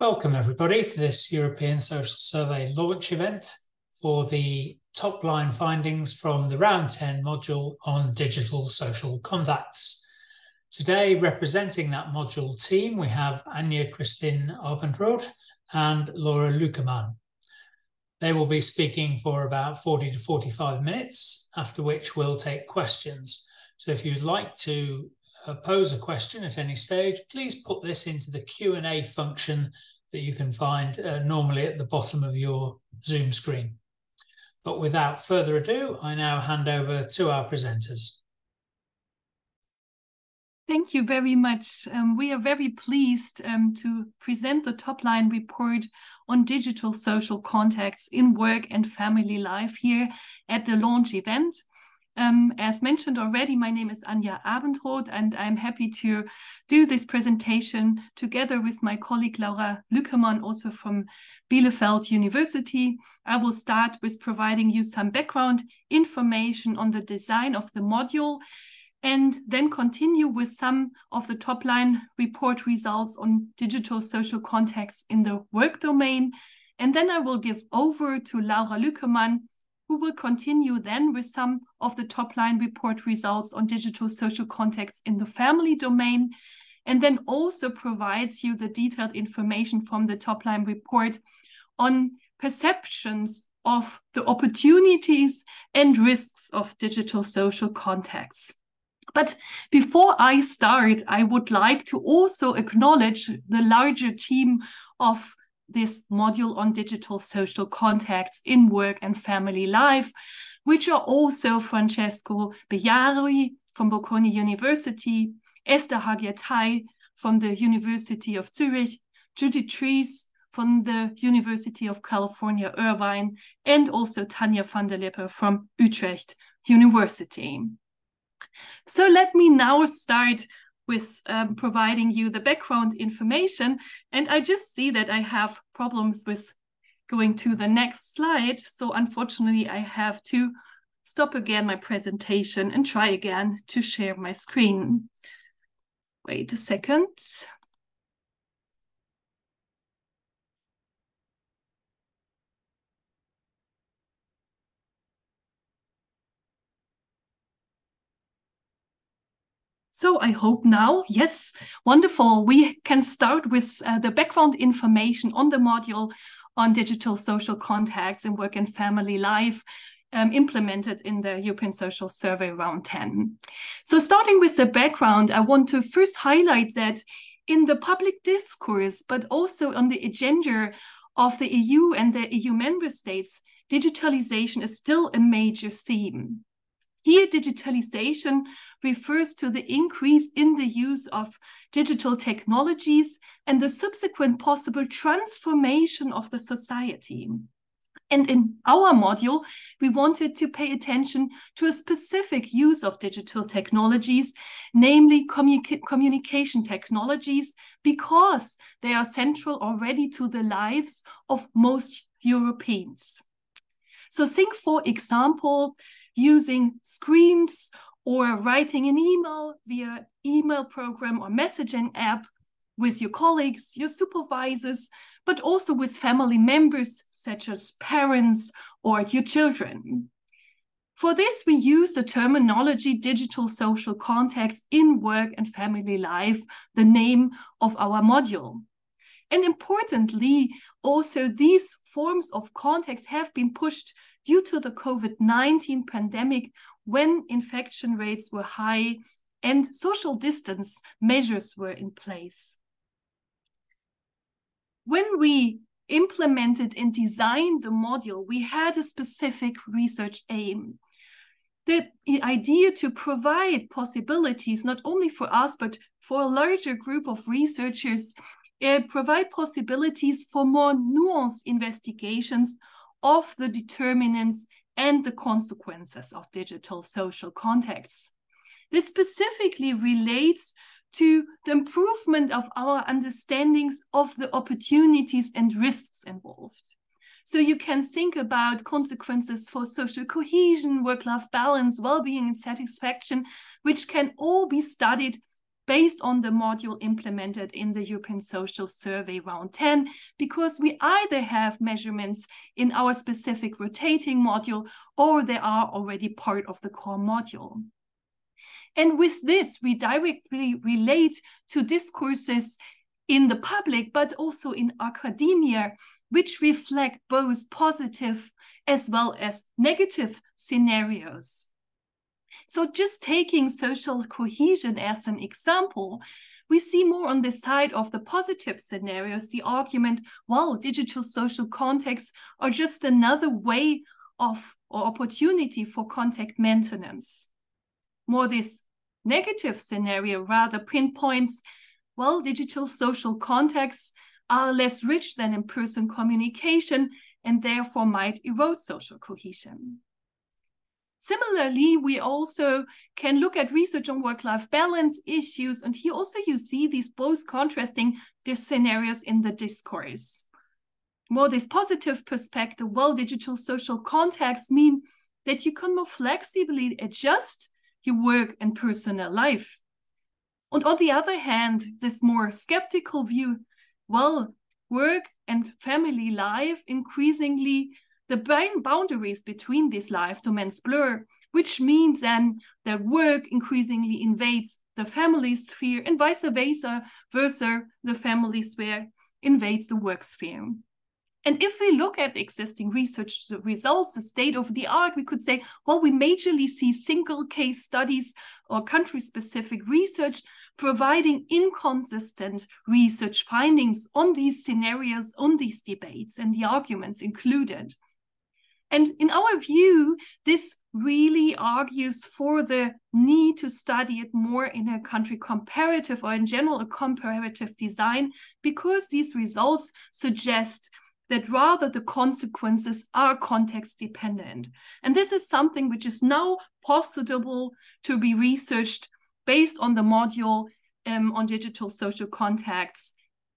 Welcome everybody to this European Social Survey launch event for the top line findings from the Round 10 module on digital social contacts. Today, representing that module team, we have Anja Kristin Abendroth and Laura Lückemann. They will be speaking for about 40 to 45 minutes, after which we'll take questions. So if you'd like to pose a question at any stage, please put this into the Q&A function that you can find normally at the bottom of your Zoom screen. But without further ado, I now hand over to our presenters. Thank you very much. We are very pleased to present the top line report on digital social contacts in work and family life here at the launch event. As mentioned already, my name is Anja Abendroth, and I'm happy to do this presentation together with my colleague Laura Lückemann, also from Bielefeld University. I will start with providing you some background information on the design of the module, and then continue with some of the top line report results on digital social contacts in the work domain. And then I will give over to Laura Lückemann, who will continue then with some of the top line report results on digital social contacts in the family domain, and then also provides you the detailed information from the top line report on perceptions of the opportunities and risks of digital social contacts. But before I start, I would like to also acknowledge the larger team of this module on digital social contacts in work and family life, which are also Francesco Begliari from Bocconi University, Esther Hagiatai from the University of Zurich, Judith Trees from the University of California, Irvine, and also Tanja van der Lippe from Utrecht University. So let me now start with providing you the background information. And I just see that I have problems with going to the next slide. So unfortunately, I have to stop again my presentation and try again to share my screen. Wait a second. So I hope now, yes, wonderful. We can start with the background information on the module on digital social contacts in work and family life implemented in the European Social Survey Round 10. So starting with the background, I want to first highlight that in the public discourse, but also on the agenda of the EU and the EU member states, digitalization is still a major theme. Here, digitalization refers to the increase in the use of digital technologies and the subsequent possible transformation of the society. And in our module, we wanted to pay attention to a specific use of digital technologies, namely communication technologies, because they are central already to the lives of most Europeans. So think, for example, using screens or writing an email via email program or messaging app with your colleagues, your supervisors, but also with family members such as parents or your children. For this, we use the terminology digital social contacts in work and family life, the name of our module. And importantly, also these forms of contacts have been pushed due to the COVID-19 pandemic, when infection rates were high and social distance measures were in place. When we implemented and designed the module, we had a specific research aim. The idea to provide possibilities, not only for us, but for a larger group of researchers, provide possibilities for more nuanced investigations of the determinants and the consequences of digital social contacts. This specifically relates to the improvement of our understandings of the opportunities and risks involved. So you can think about consequences for social cohesion, work-life balance, well-being, and satisfaction, which can all be studied based on the module implemented in the European Social Survey Round 10, because we either have measurements in our specific rotating module or they are already part of the core module. And with this, we directly relate to discourses in the public, but also in academia, which reflect both positive as well as negative scenarios. So just taking social cohesion as an example, we see more on the side of the positive scenarios, the argument, well, digital social contexts are just another way of or opportunity for contact maintenance. More this negative scenario rather pinpoints, well, digital social contexts are less rich than in-person communication and therefore might erode social cohesion. Similarly, we also can look at research on work-life balance issues, and here also you see these both contrasting scenarios in the discourse. More this positive perspective, well, digital social contexts mean that you can more flexibly adjust your work and personal life. And on the other hand, this more skeptical view, well, work and family life increasingly the boundaries between these life domains blur, which means then that work increasingly invades the family sphere and vice versa, the family sphere invades the work sphere. And if we look at existing research results, the state of the art, we could say, well, we majorly see single case studies or country-specific research providing inconsistent research findings on these scenarios, on these debates, and the arguments included. And in our view, this really argues for the need to study it more in a country comparative or in general a comparative design, because these results suggest that rather the consequences are context dependent. And this is something which is now possible to be researched based on the module on digital social contacts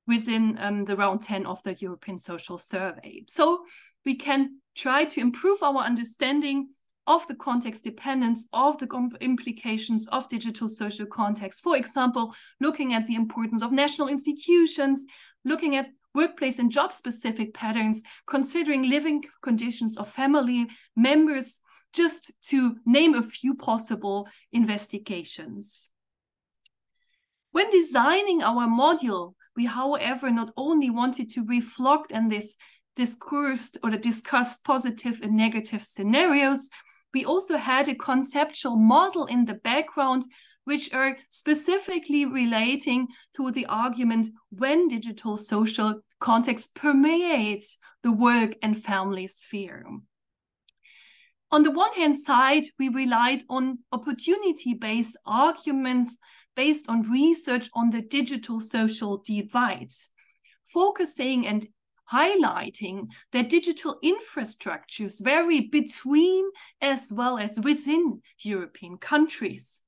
within the round 10 of the European Social Survey. So we can try to improve our understanding of the context dependence of the implications of digital social contexts. For example, looking at the importance of national institutions, looking at workplace and job-specific patterns, considering living conditions of family members, just to name a few possible investigations. When designing our module, we, however, not only wanted to reflect on this discussed positive and negative scenarios, we also had a conceptual model in the background which are specifically relating to the argument when digital social context permeates the work and family sphere. On the one hand side, we relied on opportunity-based arguments based on research on the digital social divides, focusing and highlighting that digital infrastructures vary between as well as within European countries.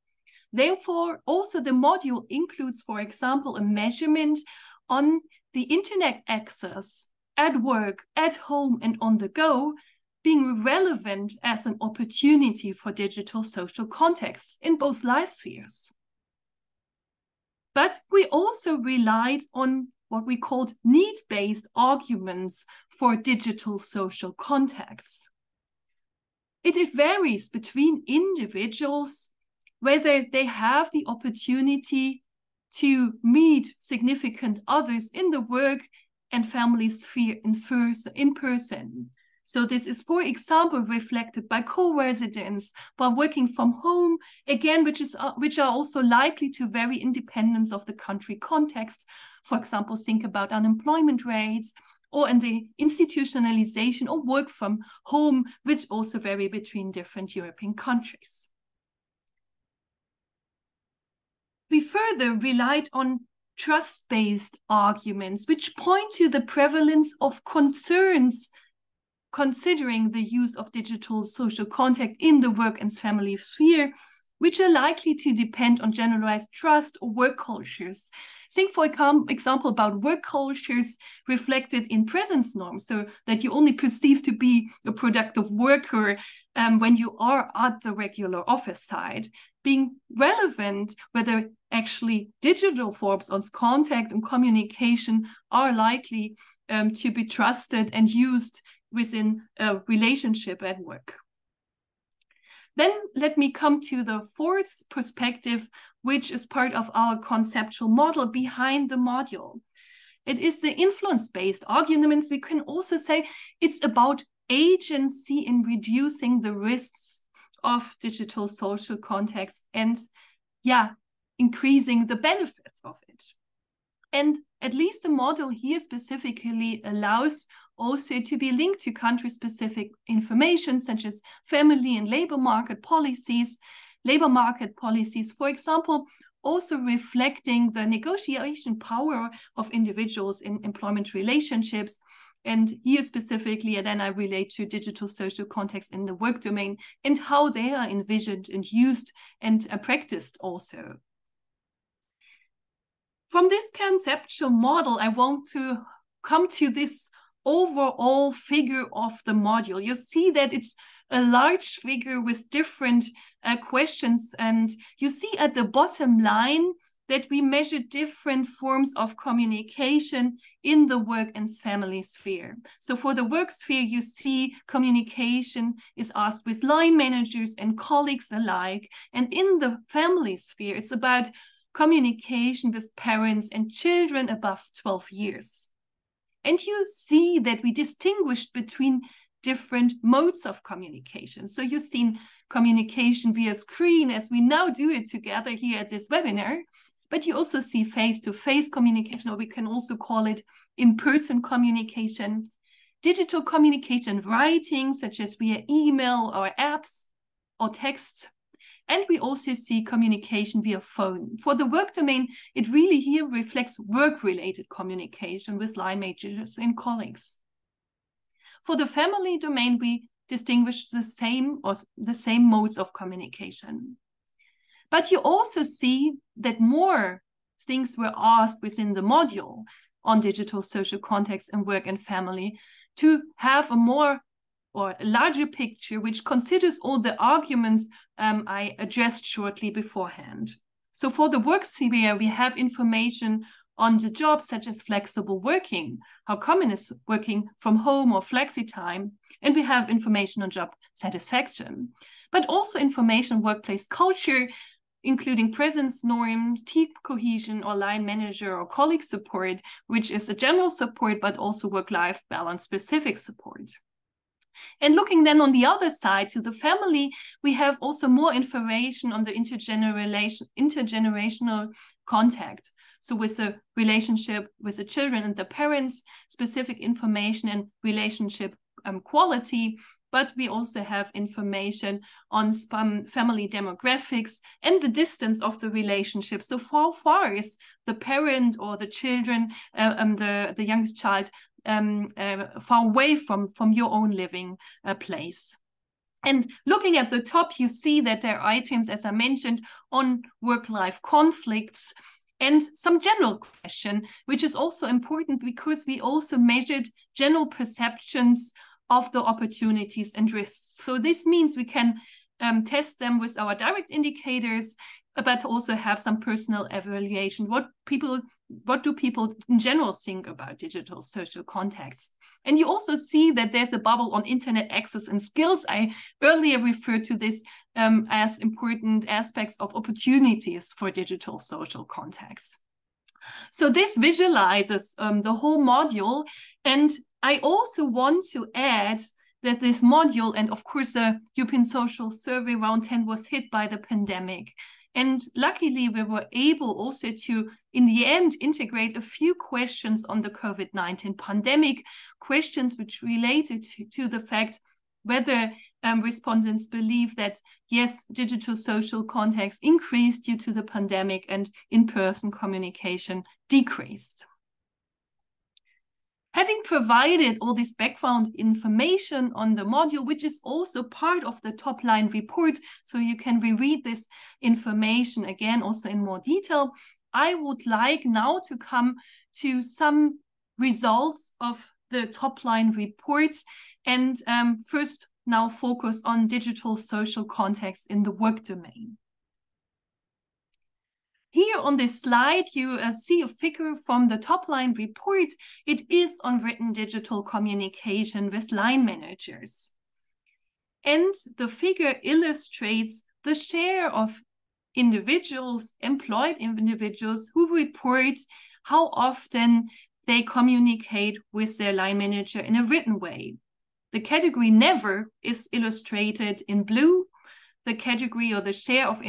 Therefore, also the module includes, for example, a measurement on the internet access at work, at home, and on the go, being relevant as an opportunity for digital social contexts in both life spheres. But we also relied on what we called need-based arguments for digital social contexts. It varies between individuals whether they have the opportunity to meet significant others in the work and family sphere in person. So this is, for example, reflected by co-residents, by working from home, again, which are also likely to vary independent of the country context. For example, think about unemployment rates, or in the institutionalization of work from home, which also vary between different European countries. We further relied on trust-based arguments, which point to the prevalence of concerns considering the use of digital social contact in the work and family sphere, which are likely to depend on generalized trust or work cultures. Think, for example, about work cultures reflected in presence norms, so that you only perceive to be a productive worker when you are at the regular office side, being relevant, whether actually digital forms of contact and communication are likely to be trusted and used within a relationship at work. Then let me come to the fourth perspective, which is part of our conceptual model behind the module. It is the influence-based arguments. We can also say it's about agency in reducing the risks of digital social contacts and, yeah, increasing the benefits of it. And at least the model here specifically allows also to be linked to country-specific information, such as family and labor market policies. Labor market policies, for example, also reflecting the negotiation power of individuals in employment relationships. And here specifically, and then I relate to digital social context in the work domain and how they are envisioned and used and practiced also. From this conceptual model, I want to come to this overall figure of the module. You see that it's a large figure with different questions, and you see at the bottom line that we measure different forms of communication in the work and family sphere. So for the work sphere, you see communication is asked with line managers and colleagues alike. And in the family sphere, it's about communication with parents and children above 12 years. And you see that we distinguished between different modes of communication. So you've seen communication via screen as we now do it together here at this webinar, but you also see face-to-face communication, or we can also call it in-person communication, digital communication, writing, such as via email or apps or texts. And we also see communication via phone. For the work domain, it really here reflects work-related communication with line managers and colleagues. For the family domain, we distinguish the same modes of communication. But you also see that more things were asked within the module on digital social context and work and family to have a more or a larger picture which considers all the arguments I addressed shortly beforehand. So for the work sphere, we have information on the jobs such as flexible working, how common is working from home or flexi time, and we have information on job satisfaction, but also information on workplace culture, including presence norms, team cohesion, or line manager or colleague support, which is a general support, but also work-life balance specific support. And looking then on the other side to the family, we have also more information on the intergenerational contact. So with the relationship with the children and the parents, specific information and relationship quality, but we also have information on family demographics and the distance of the relationship. So how far is the parent or the children, the youngest child, far away from your own living place? And looking at the top, you see that there are items, as I mentioned, on work-life conflicts and some general question, which is also important because we also measured general perceptions of the opportunities and risks. So this means we can test them with our direct indicators, but also have some personal evaluation. What do people in general think about digital social contacts? And you also see that there's a bubble on internet access and skills. I earlier referred to this as important aspects of opportunities for digital social contacts. So this visualizes the whole module. And I also want to add that this module, and of course the European Social Survey Round 10 was hit by the pandemic. And luckily, we were able also to, in the end, integrate a few questions on the COVID-19 pandemic, questions which related to the fact whether respondents believe that, yes, digital social contacts increased due to the pandemic and in-person communication decreased. Having provided all this background information on the module, which is also part of the top line report, so you can reread this information again also in more detail, I would like now to come to some results of the top line reports and first now focus on digital social contexts in the work domain. Here on this slide, you see a figure from the Topline report. It is on written digital communication with line managers. And the figure illustrates the share of individuals, employed individuals, who report how often they communicate with their line manager in a written way. The category never is illustrated in blue. The category or the share of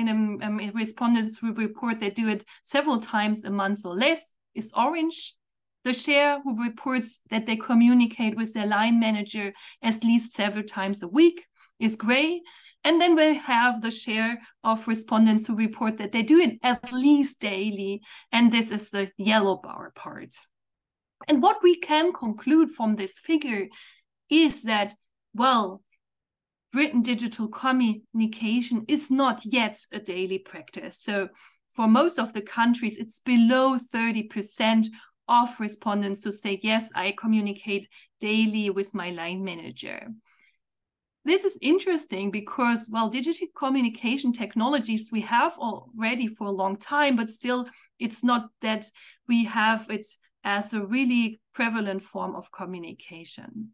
respondents who report they do it several times a month or less is orange. The share who reports that they communicate with their line manager at least several times a week is gray. And then we have the share of respondents who report that they do it at least daily. And this is the yellow bar part. And what we can conclude from this figure is that, well, written digital communication is not yet a daily practice. So for most of the countries, it's below 30% of respondents who say, yes, I communicate daily with my line manager. This is interesting because, well, digital communication technologies we have already for a long time, but still it's not that we have it as a really prevalent form of communication.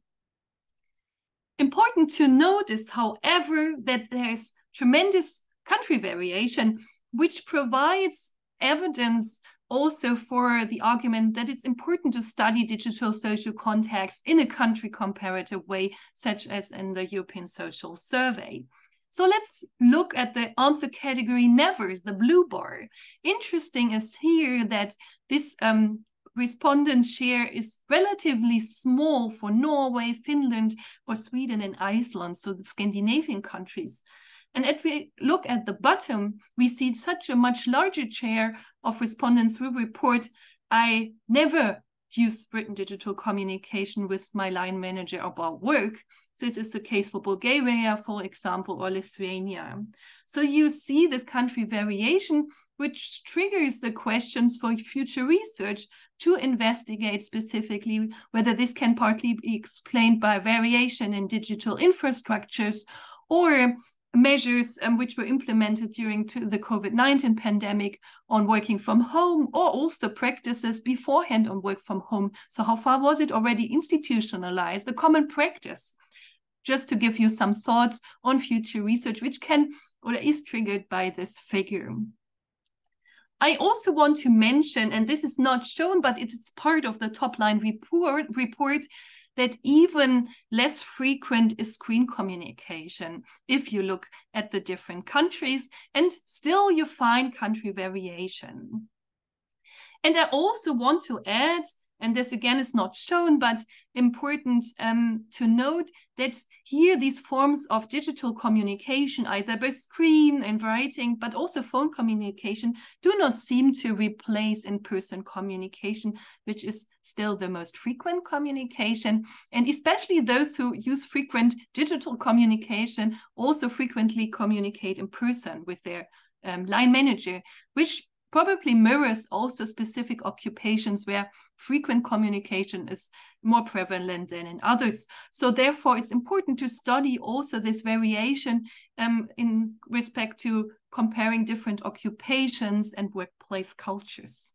Important to note is, however, that there's tremendous country variation, which provides evidence also for the argument that it's important to study digital social contacts in a country comparative way, such as in the European Social Survey. So let's look at the answer category never, the blue bar. Interesting is here that this respondent share is relatively small for Norway, Finland, or Sweden and Iceland, so the Scandinavian countries. And if we look at the bottom, we see such a much larger share of respondents who report, I never use written digital communication with my line manager about work. This is the case for Bulgaria, for example, or Lithuania. So you see this country variation, which triggers the questions for future research to investigate specifically whether this can partly be explained by variation in digital infrastructures or measures which were implemented during the COVID-19 pandemic on working from home, or also practices beforehand on work from home. So how far was it already institutionalized, the common practice? Just to give you some thoughts on future research, which can or is triggered by this figure. I also want to mention, and this is not shown, but it's part of the Topline report, that even less frequent is screen communication if you look at the different countries, and still you find country variation. And I also want to add, and this again is not shown, but important to note that here these forms of digital communication, either by screen and writing, but also phone communication, do not seem to replace in-person communication, which is still the most frequent communication. And especially those who use frequent digital communication also frequently communicate in person with their line manager, which probably mirrors also specific occupations where frequent communication is more prevalent than in others. So therefore, it's important to study also this variation in respect to comparing different occupations and workplace cultures.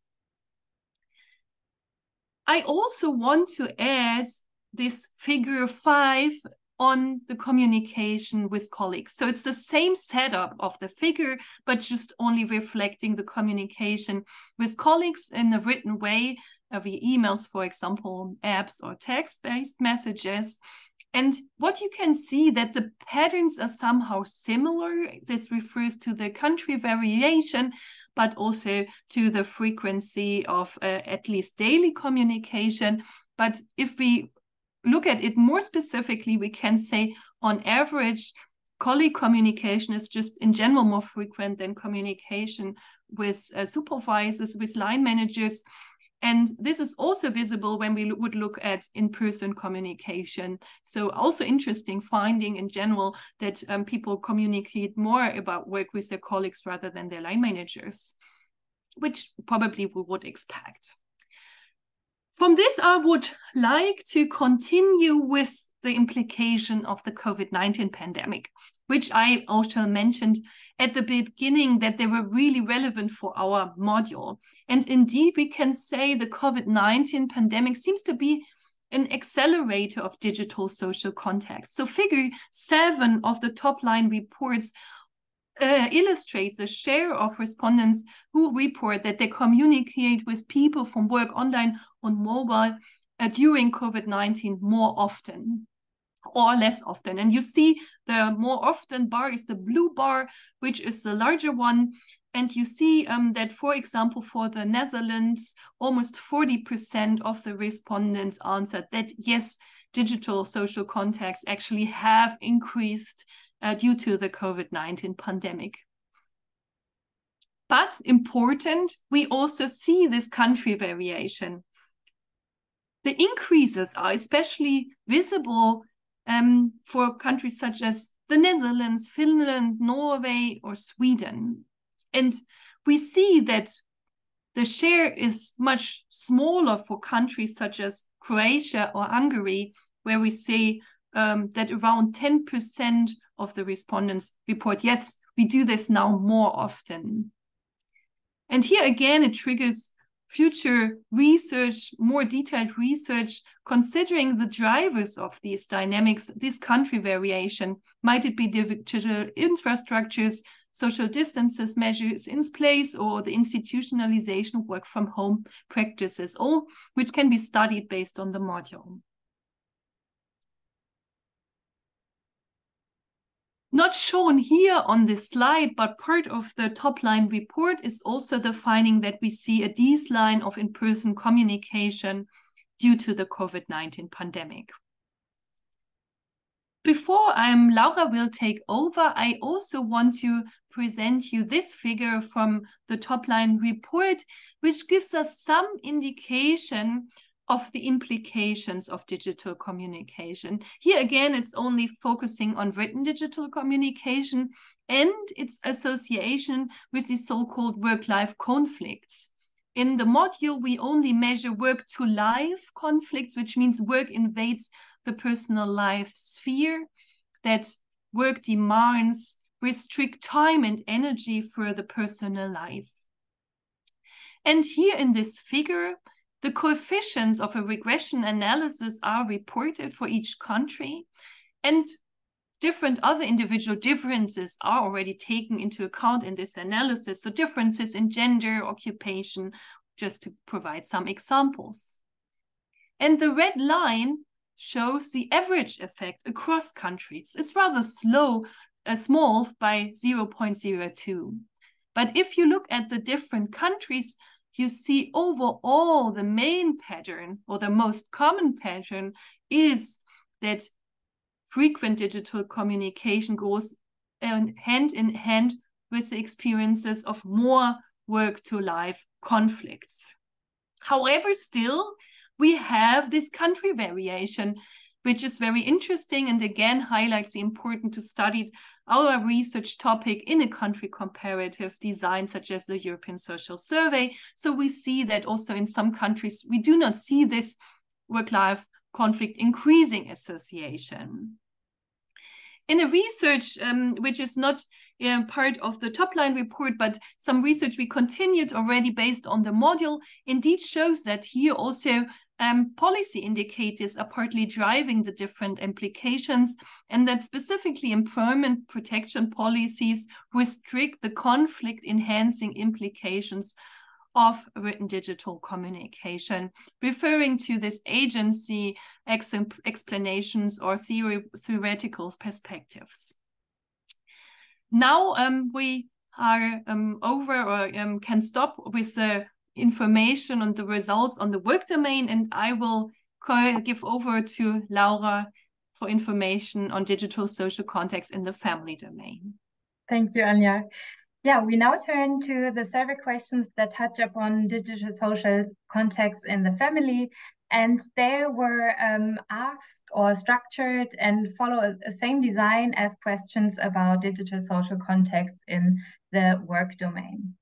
I also want to add this figure 5 on the communication with colleagues. So it's the same setup of the figure, but just only reflecting the communication with colleagues in a written way via emails, for example, apps or text-based messages. And what you can see that the patterns are somehow similar. This refers to the country variation, but also to the frequency of at least daily communication. But if we look at it more specifically, we can say on average, colleague communication is just in general more frequent than communication with supervisors, with line managers. And this is also visible when we would look at in-person communication. So also interesting finding in general that people communicate more about work with their colleagues rather than their line managers, which probably we would expect. From this, I would like to continue with the implication of the COVID-19 pandemic, which I also mentioned at the beginning that they were really relevant for our module. And indeed, we can say the COVID-19 pandemic seems to be an accelerator of digital social contacts. So figure 7 of the top line reports illustrates the share of respondents who report that they communicate with people from work online on mobile during COVID-19 more often or less often. And you see the more often bar is the blue bar, which is the larger one. And you see that, for example, for the Netherlands, almost 40% of the respondents answered that, yes, digital social contacts actually have increased due to the COVID-19 pandemic. But important, we also see this country variation. The increases are especially visible for countries such as the Netherlands, Finland, Norway, or Sweden. And we see that the share is much smaller for countries such as Croatia or Hungary, where we say that around 10% of the respondents report, yes, we do this now more often. And here again, it triggers future research, more detailed research, considering the drivers of these dynamics, this country variation. Might it be digital infrastructures, social distances measures in place, or the institutionalization of work from home practices, all which can be studied based on the module. Not shown here on this slide, but part of the top line report is also the finding that we see a decline of in-person communication due to the COVID-19 pandemic. Before Laura will take over, I also want to present you this figure from the top line report, which gives us some indication of the implications of digital communication. Here again, it's only focusing on written digital communication and its association with the so-called work-life conflicts. In the module, we only measure work-to-life conflicts, which means work invades the personal life sphere, that work demands restrict time and energy for the personal life. And here in this figure, the coefficients of a regression analysis are reported for each country, and different other individual differences are already taken into account in this analysis. So differences in gender, occupation, just to provide some examples. And the red line shows the average effect across countries. It's rather small by 0.02. But if you look at the different countries, you see overall the main pattern, or the most common pattern, is that frequent digital communication goes hand in hand with the experiences of more work-to-life conflicts. However, still, we have this country variation, which is very interesting and again highlights the importance to study our research topic in a country comparative design, such as the European Social Survey. So we see that also in some countries, we do not see this work-life conflict increasing association. In a research, which is not part of the top line report, but some research we continued already based on the module, indeed shows that here also policy indicators are partly driving the different implications, and that specifically employment protection policies restrict the conflict-enhancing implications of written digital communication, referring to this agency explanations or theoretical perspectives. Now we are over or can stop with the information on the results on the work domain, and I will give over to Laura for information on digital social contacts in the family domain. Thank you, Anja. Yeah, we now turn to the survey questions that touch upon digital social contacts in the family, and they were asked or structured and follow the same design as questions about digital social contacts in the work domain.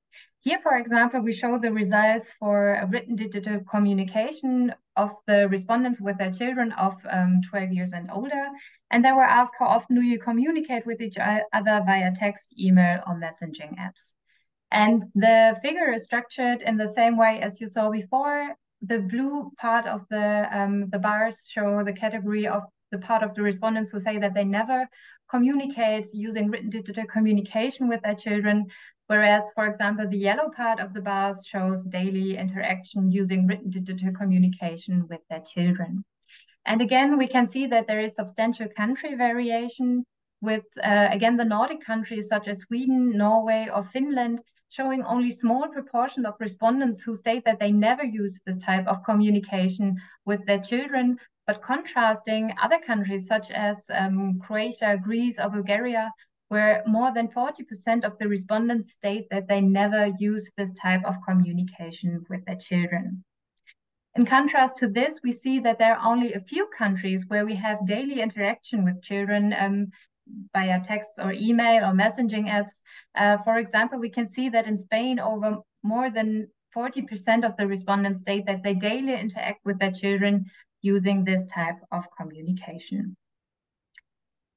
Here, for example, we show the results for written digital communication of the respondents with their children of 12 years and older. And they were asked, how often do you communicate with each other via text, email, or messaging apps? And the figure is structured in the same way as you saw before. The blue part of the bars show the category of the part of the respondents who say that they never communicate using written digital communication with their children, whereas, for example, the yellow part of the bars shows daily interaction using written digital communication with their children. And again, we can see that there is substantial country variation with, again, the Nordic countries such as Sweden, Norway, or Finland showing only small proportion of respondents who state that they never use this type of communication with their children, but contrasting other countries such as Croatia, Greece, or Bulgaria, where more than 40% of the respondents state that they never use this type of communication with their children. In contrast to this, we see that there are only a few countries where we have daily interaction with children via text or email or messaging apps. For example, we can see that in Spain, over more than 40% of the respondents state that they daily interact with their children using this type of communication.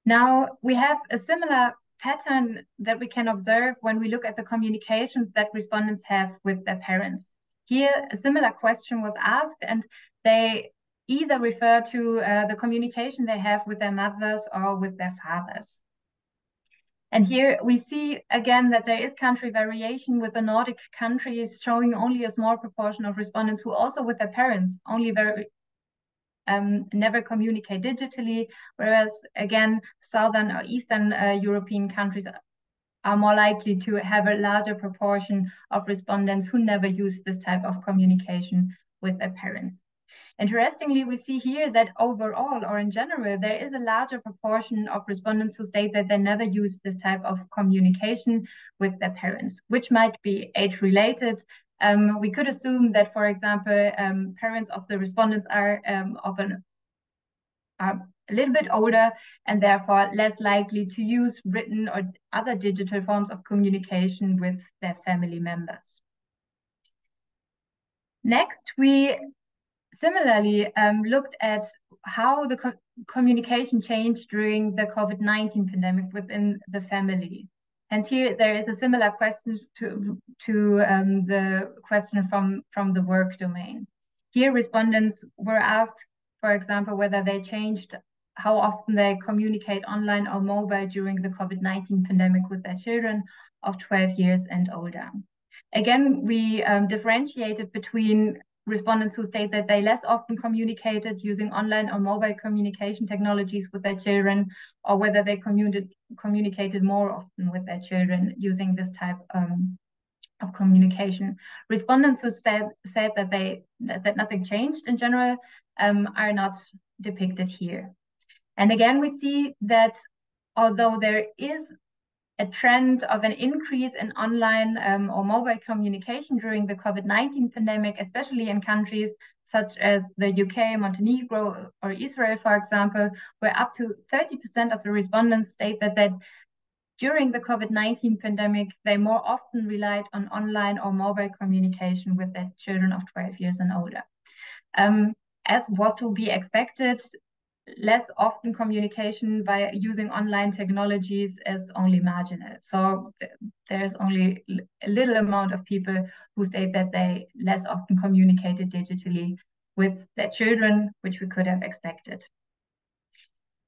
Now, we have a similar pattern that we can observe when we look at the communications that respondents have with their parents. Here, a similar question was asked, and they either refer to the communication they have with their mothers or with their fathers. And here we see again that there is country variation, with the Nordic countries showing only a small proportion of respondents who also with their parents only never communicate digitally, whereas again, Southern or Eastern European countries are more likely to have a larger proportion of respondents who never use this type of communication with their parents. Interestingly, we see here that overall, or in general, there is a larger proportion of respondents who state that they never use this type of communication with their parents, which might be age-related. We could assume that, for example, parents of the respondents are often a little bit older and therefore less likely to use written or other digital forms of communication with their family members. Next, we similarly looked at how the communication changed during the COVID-19 pandemic within the family. And here there is a similar question to the question from the work domain. Here respondents were asked, for example, whether they changed how often they communicate online or mobile during the COVID-19 pandemic with their children of 12 years and older. Again, we differentiated between respondents who state that they less often communicated using online or mobile communication technologies with their children, or whether they communicated more often with their children using this type of communication. Respondents who said that nothing changed in general are not depicted here. And again, we see that although there is a trend of an increase in online or mobile communication during the COVID-19 pandemic, especially in countries such as the UK, Montenegro, or Israel, for example, where up to 30% of the respondents state that during the COVID-19 pandemic, they more often relied on online or mobile communication with their children of 12 years and older. As was to be expected, less often communication by using online technologies is only marginal. So there's only a little amount of people who state that they less often communicated digitally with their children, which we could have expected.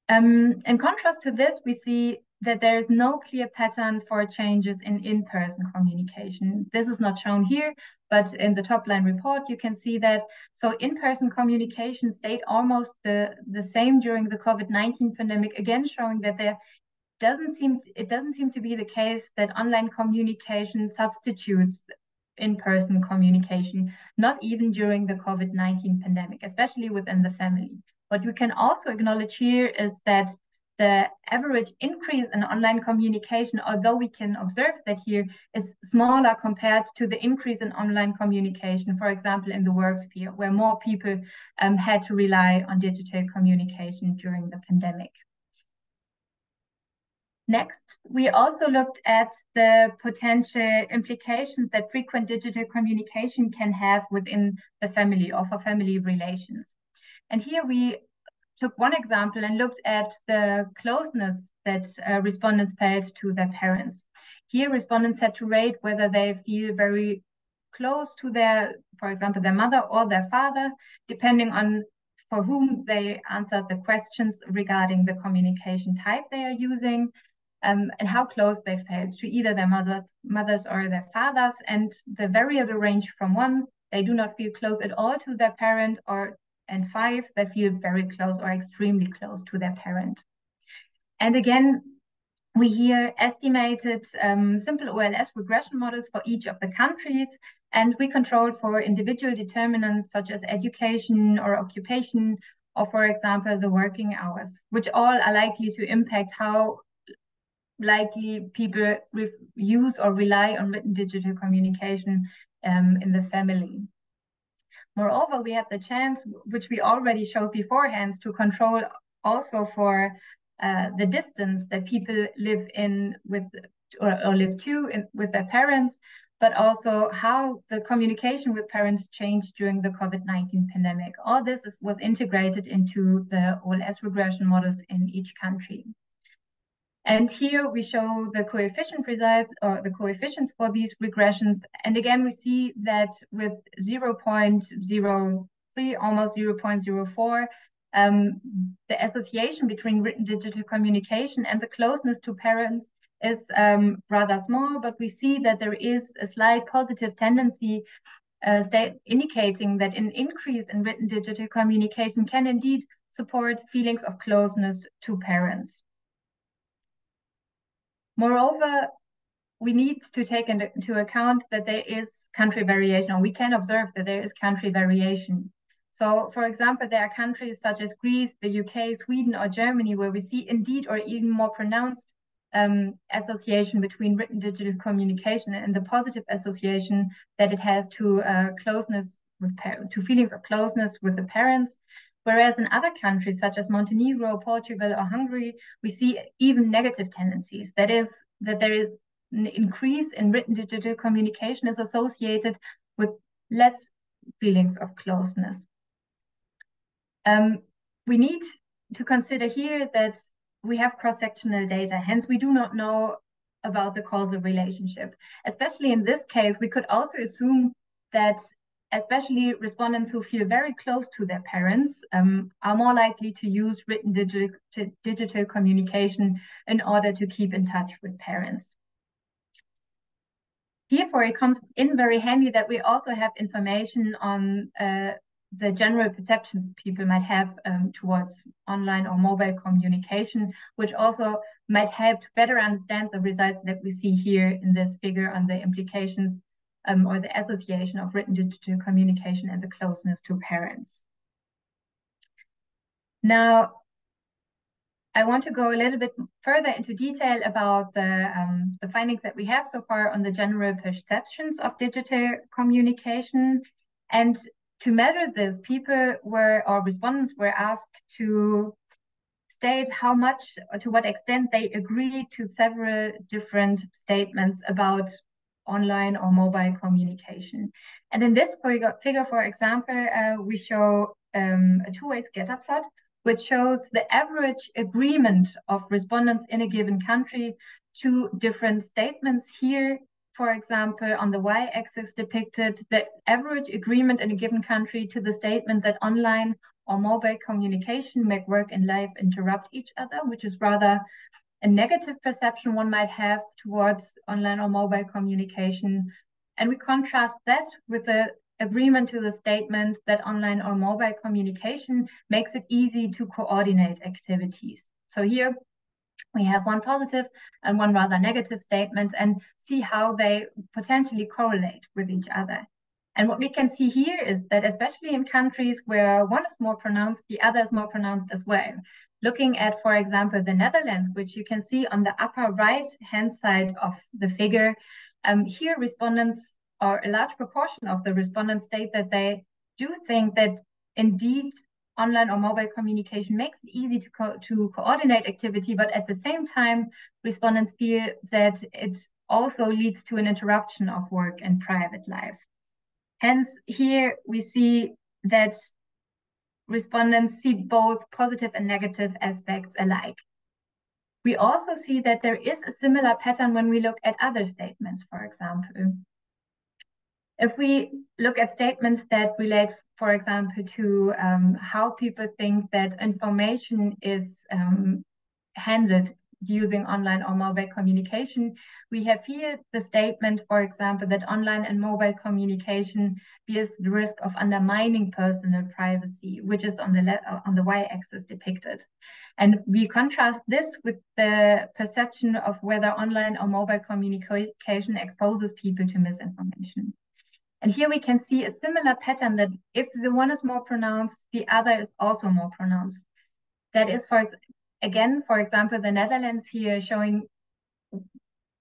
In contrast to this, we see that there is no clear pattern for changes in in-person communication. This is not shown here, but in the top line report, you can see that. So in-person communication stayed almost the same during the COVID-19 pandemic, again, showing that it doesn't seem to be the case that online communication substitutes in-person communication, not even during the COVID-19 pandemic, especially within the family. What we can also acknowledge here is that the average increase in online communication, although we can observe that here, is smaller compared to the increase in online communication, for example, in the work sphere, where more people had to rely on digital communication during the pandemic. Next, we also looked at the potential implications that frequent digital communication can have within the family or for family relations. And here we took one example and looked at the closeness that respondents felt to their parents. Here, respondents had to rate whether they feel very close to their, for example, their mother or their father, depending on for whom they answered the questions regarding the communication type they are using, and how close they felt to either their mothers or their fathers. And the variable range from 1, they do not feel close at all to their parent, and 5, they feel very close or extremely close to their parent. And again, we here estimated simple OLS regression models for each of the countries, and we controlled for individual determinants such as education or occupation, or for example, the working hours, which all are likely to impact how likely people use or rely on written digital communication in the family. Moreover, we had the chance, which we already showed beforehand, to control also for the distance that people live in with or live to with their parents, but also how the communication with parents changed during the COVID-19 pandemic. All this was integrated into the OLS regression models in each country. And here we show the coefficient results, or the coefficients for these regressions. And again, we see that with 0.03, almost 0.04, the association between written digital communication and the closeness to parents is rather small, but we see that there is a slight positive tendency indicating that an increase in written digital communication can indeed support feelings of closeness to parents. Moreover, we need to take into account that there is country variation, or we can observe that there is country variation. So, for example, there are countries such as Greece, the UK, Sweden, or Germany, where we see indeed or even more pronounced association between written digital communication and the positive association that it has to closeness with to feelings of closeness with the parents. Whereas in other countries, such as Montenegro, Portugal, or Hungary, we see even negative tendencies. That is, that there is an increase in written digital communication is associated with less feelings of closeness. We need to consider here that we have cross-sectional data, hence we do not know about the causal relationship. Especially in this case, we could also assume that especially respondents who feel very close to their parents are more likely to use written digital communication in order to keep in touch with parents. Therefore, it comes in very handy that we also have information on the general perception people might have towards online or mobile communication, which also might help to better understand the results that we see here in this figure on the implications or the association of written digital communication and the closeness to parents. Now, I want to go a little bit further into detail about the findings that we have so far on the general perceptions of digital communication. And to measure this, respondents were asked to state how much or to what extent they agree to several different statements about online or mobile communication. And in this figure, for example, we show a two-way scatter plot, which shows the average agreement of respondents in a given country to different statements. Here, for example, on the y-axis depicted the average agreement in a given country to the statement that online or mobile communication make work and life interrupt each other, which is rather a negative perception one might have towards online or mobile communication. And we contrast that with the agreement to the statement that online or mobile communication makes it easy to coordinate activities. So here we have one positive and one rather negative statement and see how they potentially correlate with each other. And what we can see here is that especially in countries where one is more pronounced, the other is more pronounced as well. Looking at, for example, the Netherlands, which you can see on the upper right-hand side of the figure, here respondents, or a large proportion of the respondents, state that they do think that indeed online or mobile communication makes it easy to coordinate activity, but at the same time, respondents feel that it also leads to an interruption of work and private life. Hence, here we see that respondents see both positive and negative aspects alike. We also see that there is a similar pattern when we look at other statements, for example. If we look at statements that relate, for example, to how people think that information is handled using online or mobile communication, we have here the statement, for example, that online and mobile communication bears the risk of undermining personal privacy, which is on the y-axis depicted. And we contrast this with the perception of whether online or mobile communication exposes people to misinformation. And here we can see a similar pattern that if the one is more pronounced, the other is also more pronounced. That is, for example, the Netherlands here showing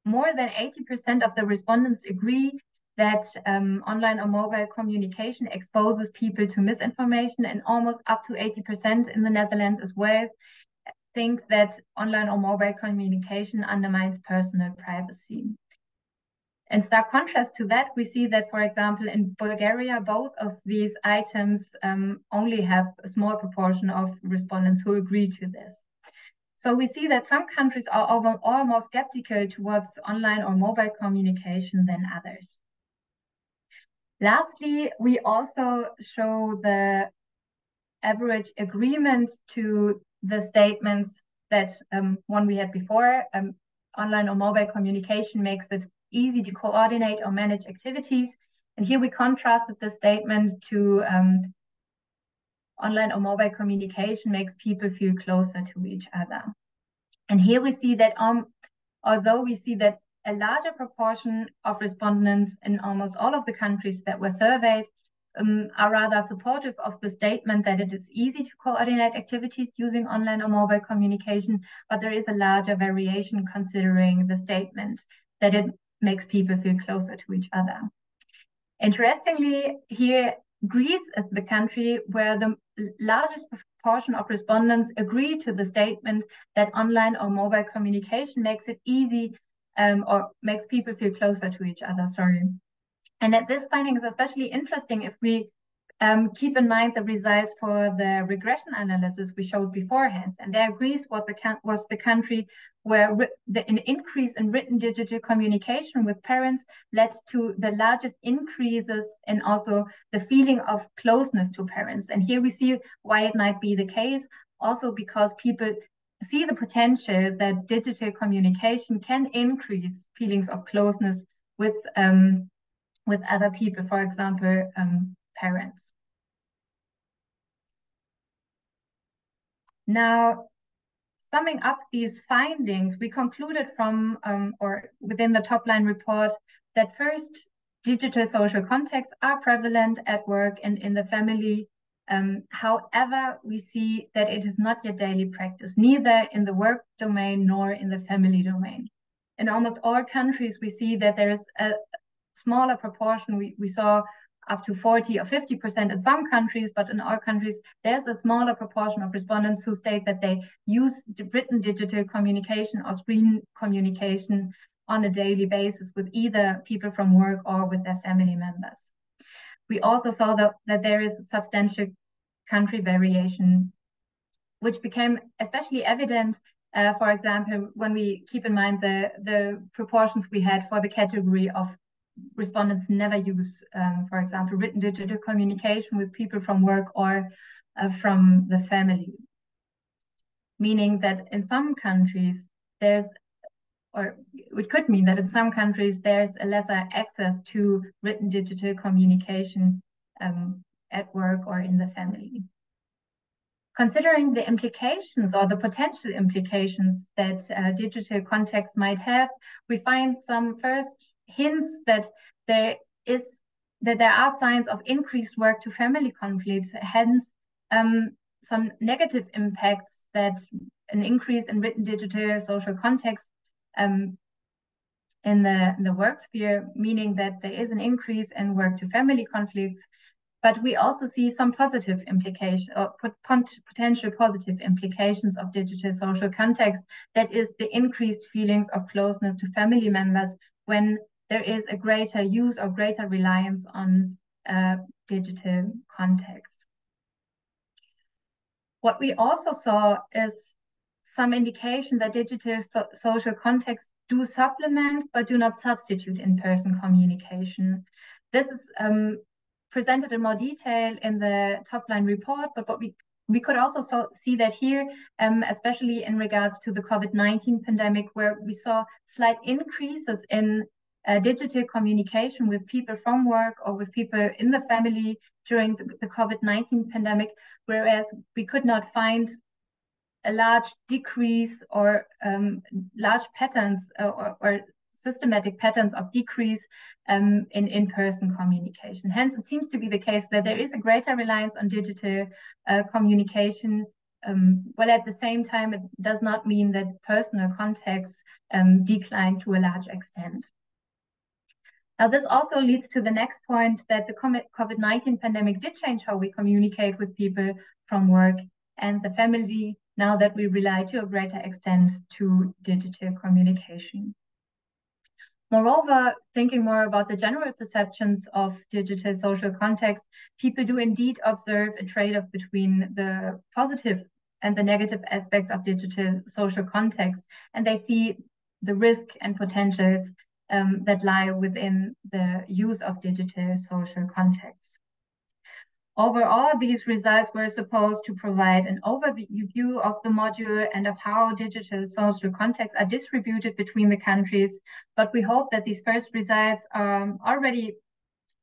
more than 80% of the respondents agree that online or mobile communication exposes people to misinformation, and almost up to 80% in the Netherlands as well think that online or mobile communication undermines personal privacy. In stark contrast to that, we see that, for example, in Bulgaria, both of these items only have a small proportion of respondents who agree to this. So we see that some countries are all more skeptical towards online or mobile communication than others. Lastly, we also show the average agreement to the statements that one we had before, online or mobile communication makes it easy to coordinate or manage activities. And here we contrasted the statement to online or mobile communication makes people feel closer to each other. And here we see that although we see that a larger proportion of respondents in almost all of the countries that were surveyed are rather supportive of the statement that it is easy to coordinate activities using online or mobile communication, but there is a larger variation considering the statement that it makes people feel closer to each other. Interestingly, here Greece is the country where the largest proportion of respondents agree to the statement that online or mobile communication makes it easy or makes people feel closer to each other, And that this finding is especially interesting if we keep in mind the results for the regression analysis we showed beforehand. And there Greece was the country where an increase in written digital communication with parents led to the largest increases in also the feeling of closeness to parents. And here we see why it might be the case, also because people see the potential that digital communication can increase feelings of closeness with other people, for example, parents. Now, summing up these findings, we concluded from or within the top line report that first, digital social contexts are prevalent at work and in the family. However, we see that it is not yet daily practice, neither in the work domain nor in the family domain. In almost all countries, we see that there is a smaller proportion. We saw up to 40 or 50% in some countries, but in all countries, there's a smaller proportion of respondents who state that they use written digital communication or screen communication on a daily basis with either people from work or with their family members. We also saw that there is substantial country variation, which became especially evident, for example, when we keep in mind the proportions we had for the category of respondents never use, for example, written digital communication with people from work or from the family. Meaning that in some countries or it could mean that in some countries there's a lesser access to written digital communication at work or in the family. Considering the implications or the potential implications that digital context might have, we find some first hints that there are signs of increased work to family conflicts, hence some negative impacts that an increase in written digital social context in the work sphere, meaning that there is an increase in work to family conflicts, But we also see some positive implications, or potential positive implications of digital social context. That is the increased feelings of closeness to family members when there is a greater use or greater reliance on digital context. What we also saw is some indication that digital social contexts do supplement but do not substitute in-person communication. This is presented in more detail in the top-line report, but what we could also see that here, especially in regards to the COVID-19 pandemic, where we saw slight increases in digital communication with people from work or with people in the family during the COVID-19 pandemic, whereas we could not find a large decrease or large patterns or systematic patterns of decrease in-person communication. Hence, it seems to be the case that there is a greater reliance on digital communication, while at the same time, it does not mean that personal contacts decline to a large extent. Now, this also leads to the next point, that the COVID-19 pandemic did change how we communicate with people from work and the family, now that we rely to a greater extent to digital communication. Moreover, thinking more about the general perceptions of digital social context, people do indeed observe a trade-off between the positive and the negative aspects of digital social context, and they see the risk and potentials that lie within the use of digital social contexts. Overall, these results were supposed to provide an overview of the module and of how digital social contexts are distributed between the countries, but we hope that these first results already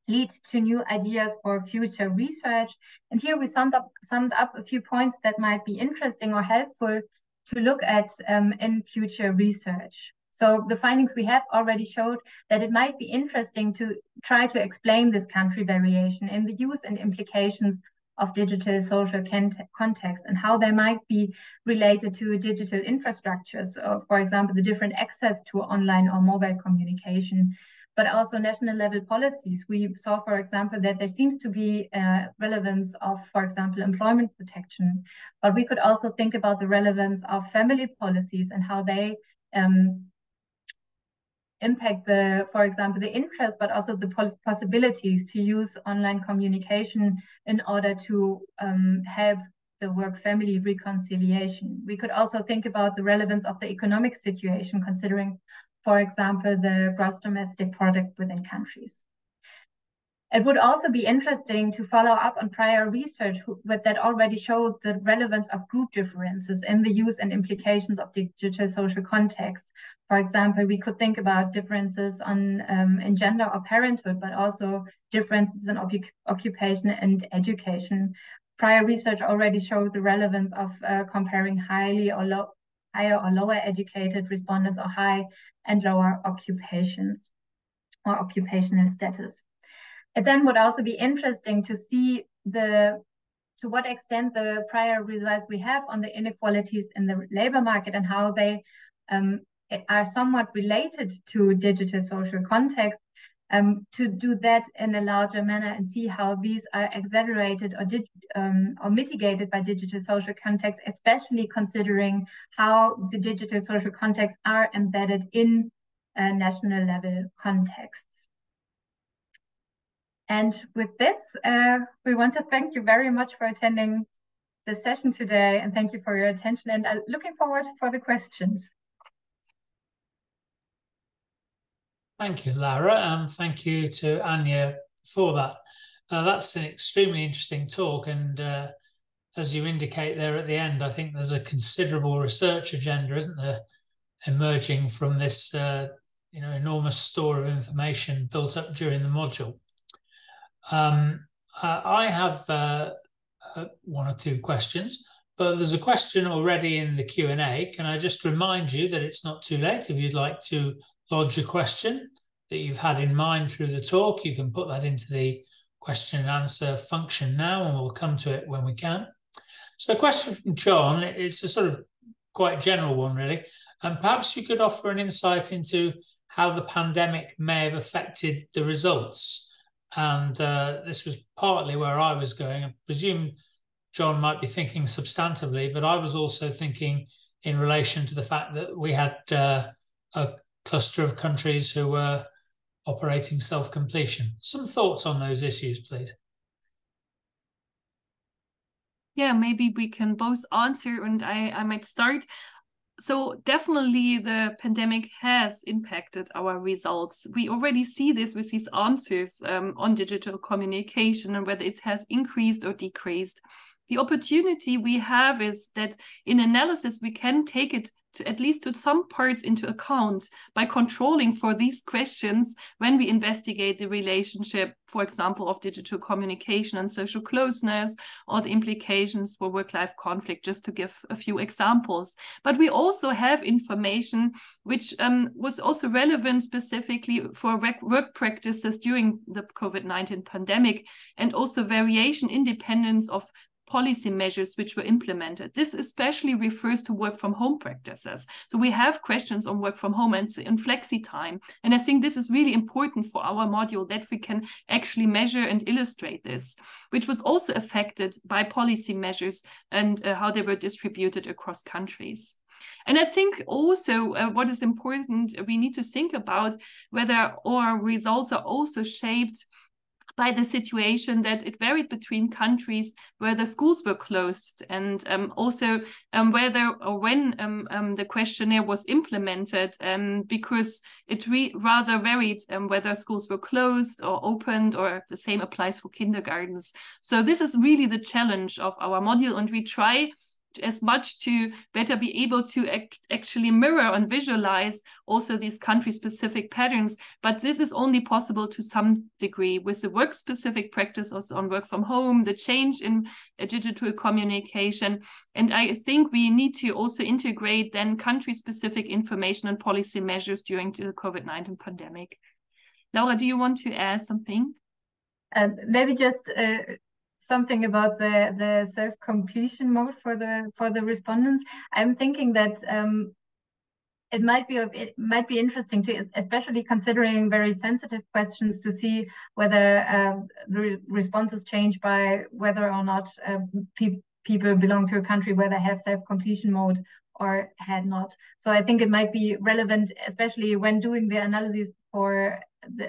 lead to new ideas for future research. And here we summed up a few points that might be interesting or helpful to look at in future research. So the findings we have already showed that it might be interesting to try to explain this country variation in the use and implications of digital social context and how they might be related to digital infrastructures, for example, the different access to online or mobile communication, but also national level policies. We saw, for example, that there seems to be relevance of, for example, employment protection, but we could also think about the relevance of family policies and how they impact for example, the interest, but also the possibilities to use online communication in order to help the work-family reconciliation. We could also think about the relevance of the economic situation, considering, for example, the gross domestic product within countries. It would also be interesting to follow up on prior research that already showed the relevance of group differences in the use and implications of digital social context. For example, we could think about differences in gender or parenthood, but also differences in occupation and education. Prior research already showed the relevance of comparing higher or lower educated respondents or high and lower occupations or occupational status. It then would also be interesting to see to what extent the prior results we have on the inequalities in the labor market and how they are somewhat related to digital social context, to do that in a larger manner and see how these are exaggerated or mitigated by digital social context, especially considering how the digital social contexts are embedded in national level contexts. And with this, we want to thank you very much for attending the session today, and thank you for your attention, and I'm looking forward for the questions. Thank you, Lara, and thank you to Anya for that. That's an extremely interesting talk, and as you indicate there at the end, I think there's a considerable research agenda, isn't there, emerging from this enormous store of information built up during the module. I have one or two questions, but there's a question already in the Q&A. Can I just remind you that it's not too late? If you'd like to lodge a question that you've had in mind through the talk, you can put that into the question and answer function now, and we'll come to it when we can. So a question from John, it's a sort of quite general one, really. And perhaps you could offer an insight into how the pandemic may have affected the results. And this was partly where I was going. I presume John might be thinking substantively, but I was also thinking in relation to the fact that we had a cluster of countries who were operating self-completion. Some thoughts on those issues, please. Yeah, maybe we can both answer, and I might start. So definitely the pandemic has impacted our results. We already see this with these answers on digital communication and whether it has increased or decreased. The opportunity we have is that in analysis, we can take it to at least to some parts into account by controlling for these questions when we investigate the relationship, for example, of digital communication and social closeness, or the implications for work-life conflict, just to give a few examples. But we also have information which was also relevant specifically for work practices during the COVID-19 pandemic, and also variation independence of policy measures which were implemented. This especially refers to work from home practices. So we have questions on work from home and flexi time. And I think this is really important for our module, that we can actually measure and illustrate this, which was also affected by policy measures and how they were distributed across countries. And I think also what is important, we need to think about whether our results are also shaped by the situation that it varied between countries where the schools were closed, and also whether or when the questionnaire was implemented, because it rather varied whether schools were closed or opened, or the same applies for kindergartens. So this is really the challenge of our module, and we try as much to better be able to actually mirror and visualize also these country-specific patterns. But this is only possible to some degree with the work-specific practice also on work from home, the change in digital communication. And I think we need to also integrate then country-specific information and policy measures during the COVID-19 pandemic. Laura, do you want to add something? Maybe just something about the self-completion mode for the respondents. I'm thinking that it might be interesting to, especially considering very sensitive questions, to see whether the responses change by whether or not people belong to a country where they have self-completion mode or had not. So I think it might be relevant, especially when doing the analysis for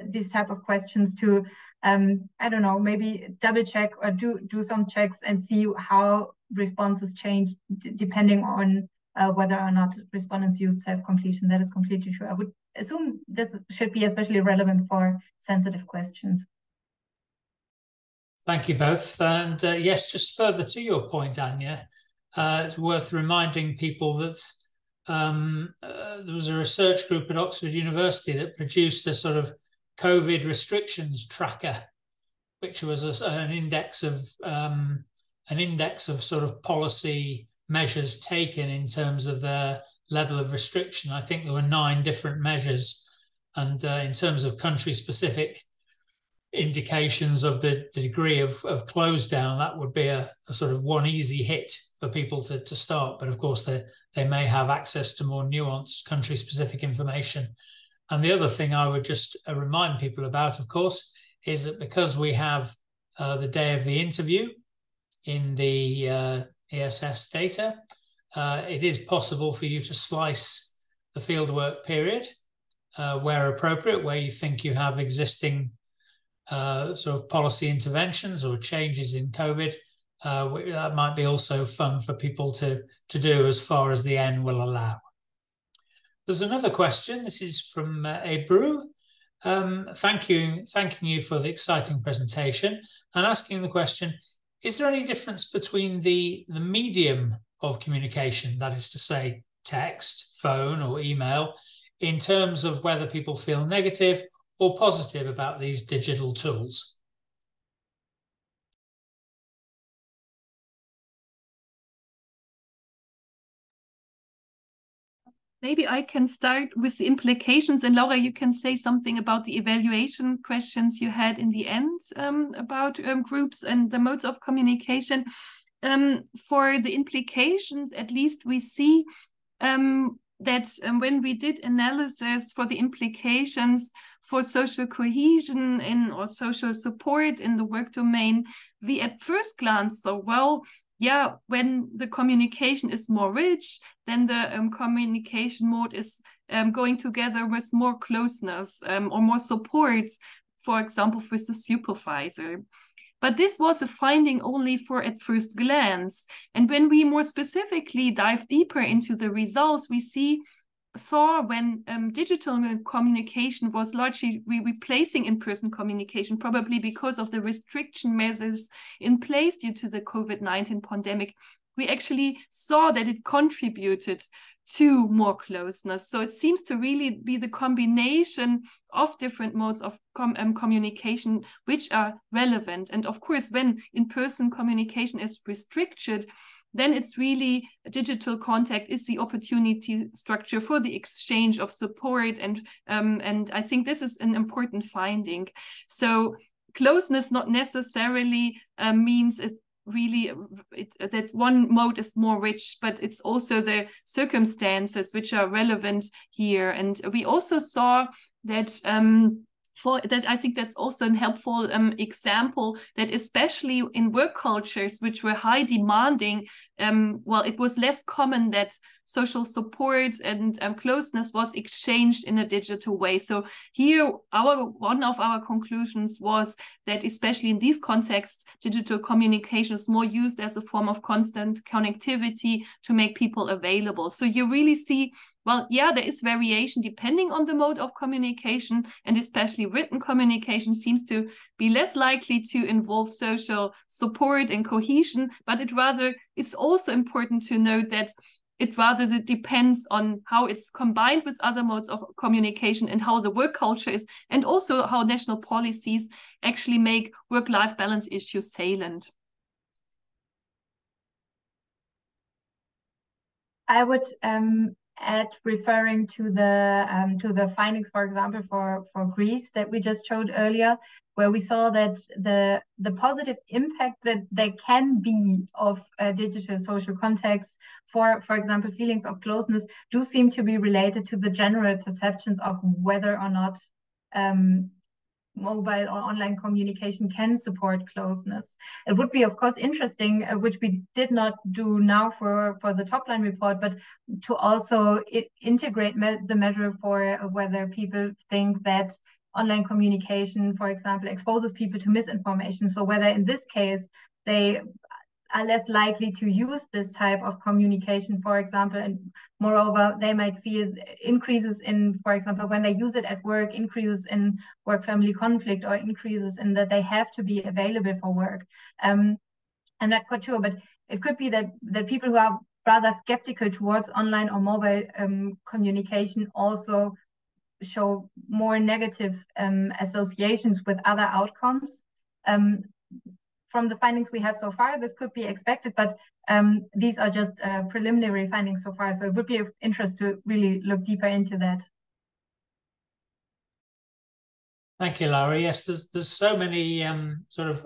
these type of questions, to I don't know, maybe double check or do some checks and see how responses change depending on whether or not respondents used self-completion. That is completely true. I would assume this should be especially relevant for sensitive questions. Thank you both. And yes, just further to your point, Anya, it's worth reminding people that there was a research group at Oxford University that produced a sort of COVID restrictions tracker, which was an index of sort of policy measures taken in terms of their level of restriction. I think there were 9 different measures, and in terms of country-specific indications of the degree of close down, that would be a sort of one easy hit for people to start. But of course, they may have access to more nuanced country-specific information. And the other thing I would just remind people about, of course, is that because we have the day of the interview in the ESS data, it is possible for you to slice the fieldwork period where appropriate, where you think you have existing sort of policy interventions or changes in COVID. That might be also fun for people to do as far as the N will allow. There's another question. This is from Ebru. Thanking you for the exciting presentation, and asking the question, is there any difference between the medium of communication, that is to say text, phone or email, in terms of whether people feel negative or positive about these digital tools? Maybe I can start with the implications, and Laura, you can say something about the evaluation questions you had in the end about groups and the modes of communication. For the implications, at least we see that when we did analysis for the implications for social cohesion or social support in the work domain, we at first glance saw, well, yeah, when the communication is more rich, then the communication mode is going together with more closeness or more support, for example, with the supervisor. But this was a finding only for at first glance. And when we more specifically dive deeper into the results, we saw when digital communication was largely replacing in-person communication, probably because of the restriction measures in place due to the COVID-19 pandemic, we actually saw that it contributed to more closeness. So it seems to really be the combination of different modes of communication which are relevant. And of course, when in-person communication is restricted, then it's really digital contact is the opportunity structure for the exchange of support. And I think this is an important finding. So closeness not necessarily means that one mode is more rich, but it's also the circumstances which are relevant here. And we also saw that I think that's also a helpful example that especially in work cultures which were high demanding, it was less common that social support and closeness was exchanged in a digital way. So here, one of our conclusions was that especially in these contexts, digital communication is more used as a form of constant connectivity to make people available. So you really see, well, yeah, there is variation depending on the mode of communication, and especially written communication seems to be less likely to involve social support and cohesion, but it rather is also important to note that it depends on how it's combined with other modes of communication and how the work culture is, and also how national policies actually make work-life balance issues salient. I would add, referring to the findings, for example, for Greece that we just showed earlier, where we saw that the positive impact that there can be of digital social contexts for example, feelings of closeness do seem to be related to the general perceptions of whether or not mobile or online communication can support closeness. It would be, of course, interesting, which we did not do now for the top line report, but to also integrate the measure for whether people think that online communication, for example, exposes people to misinformation. So whether in this case they are less likely to use this type of communication, for example, and moreover, they might feel increases in, for example, when they use it at work, increases in work-family conflict, or increases in that they have to be available for work. I'm not quite sure, but it could be that people who are rather skeptical towards online or mobile communication also show more negative associations with other outcomes. From the findings we have so far, this could be expected, but these are just preliminary findings so far. So it would be of interest to really look deeper into that. Thank you, Lara. Yes, there's so many sort of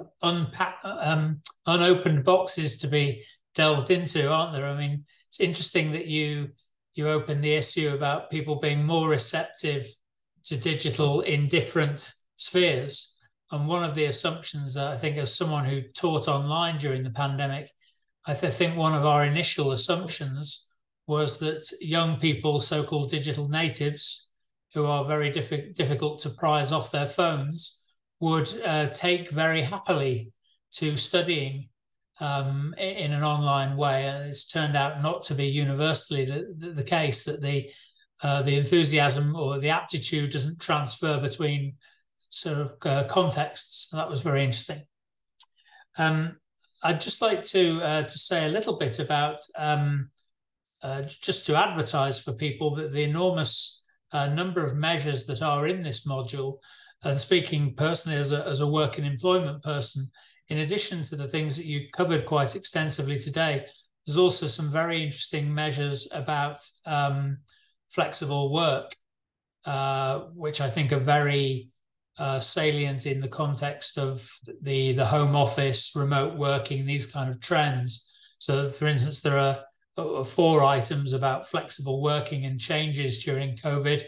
unopened boxes to be delved into, aren't there? I mean, it's interesting that you open the issue about people being more receptive to digital in different spheres. And one of the assumptions that I think, as someone who taught online during the pandemic, I think one of our initial assumptions was that young people, so-called digital natives, who are very difficult to prise off their phones, would take very happily to studying in an online way. And it's turned out not to be universally the case, that the enthusiasm or the aptitude doesn't transfer between sort of contexts. And that was very interesting. I'd just like to say a little bit about, just to advertise for people, that the enormous number of measures that are in this module, and speaking personally as a work and employment person, in addition to the things that you covered quite extensively today, there's also some very interesting measures about flexible work, which I think are very salient in the context of the home office, remote working, these kind of trends. So, for instance, there are 4 items about flexible working and changes during COVID.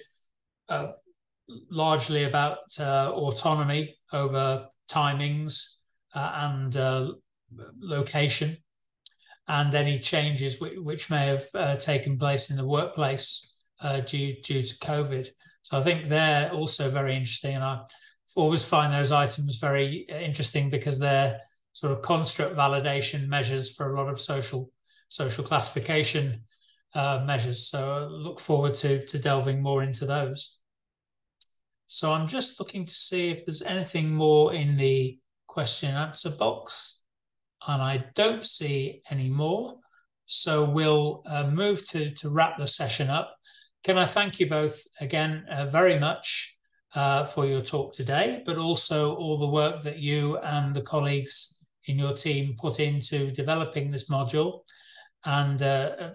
largely about autonomy over timings and location, and any changes which may have taken place in the workplace due to COVID. So I think they're also very interesting, and I always find those items very interesting because they're sort of construct validation measures for a lot of social classification measures. So I look forward to delving more into those. So I'm just looking to see if there's anything more in the question and answer box, and I don't see any more. So we'll move to wrap the session up. Can I thank you both again very much for your talk today, but also all the work that you and the colleagues in your team put into developing this module and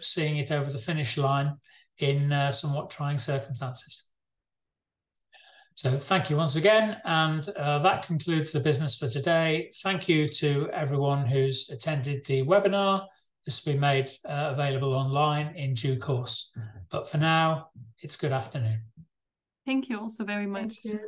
seeing it over the finish line in somewhat trying circumstances. So thank you once again, and that concludes the business for today. Thank you to everyone who's attended the webinar. This will be made available online in due course. But for now, it's good afternoon. Thank you also very much. Thank you.